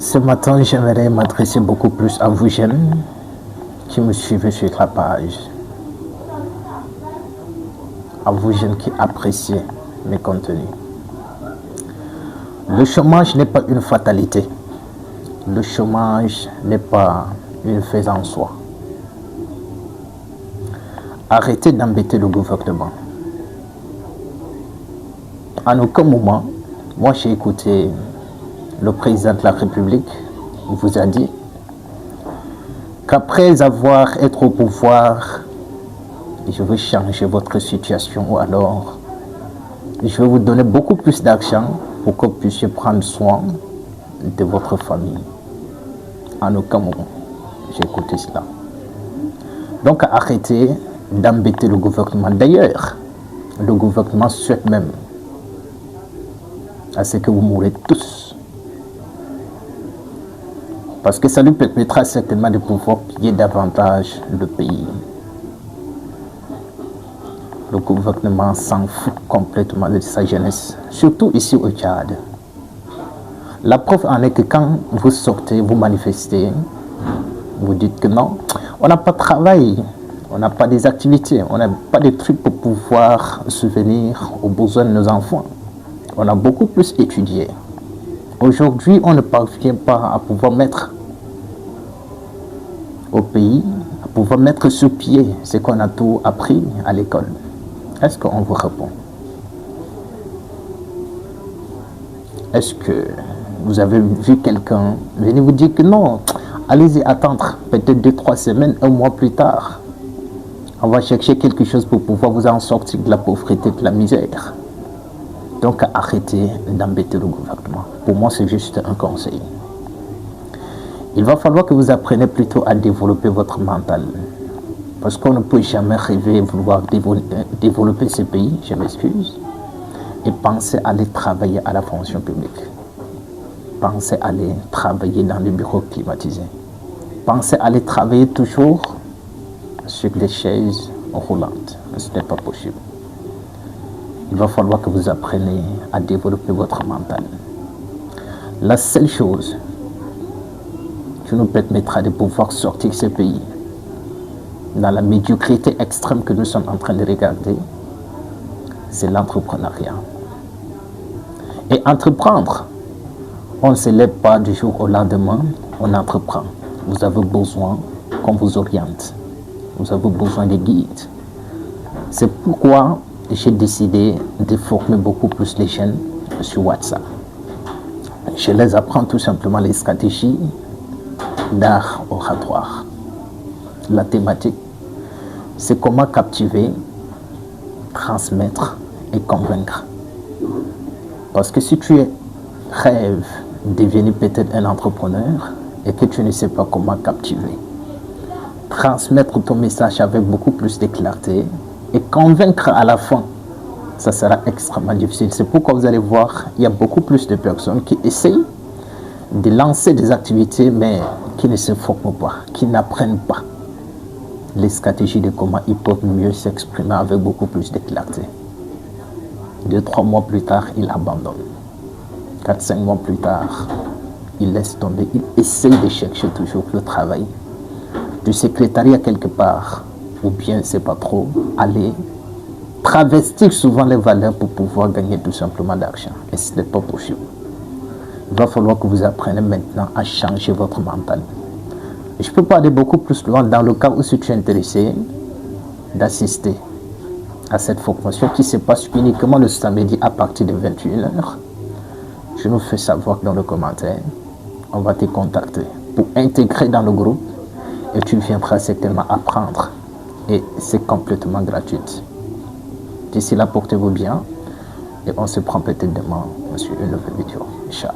Ce matin, j'aimerais m'adresser beaucoup plus à vous jeunes qui me suivez sur la page, à vous jeunes qui appréciez mes contenus. Le chômage n'est pas une fatalité. Le chômage n'est pas une fait en soi. Arrêtez d'embêter le gouvernement. En aucun moment, moi j'ai écouté le président de la République vous a dit qu'après avoir été au pouvoir, je vais changer votre situation ou alors je vais vous donner beaucoup plus d'argent pour que vous puissiez prendre soin de votre famille. En aucun moment, j'ai écouté cela. Donc arrêtez d'embêter le gouvernement. D'ailleurs, le gouvernement souhaite même à ce que vous mourrez tous. Parce que ça lui permettra certainement de pouvoir piller davantage le pays. Le gouvernement s'en fout complètement de sa jeunesse, surtout ici au Tchad. La preuve en est que quand vous sortez, vous manifestez, vous dites que non, on n'a pas de travail, on n'a pas des activités, on n'a pas de trucs pour pouvoir subvenir aux besoins de nos enfants. On a beaucoup plus étudié. Aujourd'hui, on ne parvient pas à pouvoir mettre au pays, à pouvoir mettre sur pied ce qu'on a tout appris à l'école. Est-ce qu'on vous répond? Est-ce que vous avez vu quelqu'un venir vous dire que non, allez-y attendre peut-être 2-3 semaines, un mois plus tard. On va chercher quelque chose pour pouvoir vous en sortir de la pauvreté, de la misère. Donc arrêtez d'embêter le gouvernement. Pour moi, c'est juste un conseil. Il va falloir que vous appreniez plutôt à développer votre mental. Parce qu'on ne peut jamais rêver vouloir développer ce pays, je m'excuse, et penser à aller travailler à la fonction publique. Pensez à aller travailler dans les bureaux climatisés. Pensez à aller travailler toujours sur les chaises roulantes. Ce n'est pas possible. Il va falloir que vous appreniez à développer votre mental. La seule chose qui nous permettra de pouvoir sortir ce pays dans la médiocrité extrême que nous sommes en train de regarder, c'est l'entrepreneuriat. Et entreprendre, on ne se lève pas du jour au lendemain, on entreprend. Vous avez besoin qu'on vous oriente. Vous avez besoin de guides. C'est pourquoi j'ai décidé de former beaucoup plus les jeunes sur WhatsApp. Je les apprends tout simplement les stratégies d'art oratoire. La thématique, c'est comment captiver, transmettre et convaincre. Parce que si tu rêves de devenir peut-être un entrepreneur et que tu ne sais pas comment captiver, transmettre ton message avec beaucoup plus de clarté et convaincre à la fin, ça sera extrêmement difficile. C'est pourquoi vous allez voir, il y a beaucoup plus de personnes qui essayent de lancer des activités, mais qui ne se forment pas, qui n'apprennent pas les stratégies de comment ils peuvent mieux s'exprimer avec beaucoup plus de clarté. 2-3 mois plus tard, ils abandonnent. 4-5 mois plus tard, ils laissent tomber. Ils essayent de chercher toujours le travail du secrétariat quelque part, ou bien c'est pas trop, aller travestir souvent les valeurs pour pouvoir gagner tout simplement d'argent. Et ce n'est pas possible. Il va falloir que vous appreniez maintenant à changer votre mental. Je peux pas aller beaucoup plus loin dans le cas où si tu es intéressé d'assister à cette formation qui se passe uniquement le samedi à partir de 21h. Je nous fais savoir dans le commentaire. On va te contacter pour intégrer dans le groupe et tu viendras certainement apprendre. Et c'est complètement gratuit. D'ici là, portez-vous bien et on se prend peut-être demain sur une nouvelle vidéo. Ciao.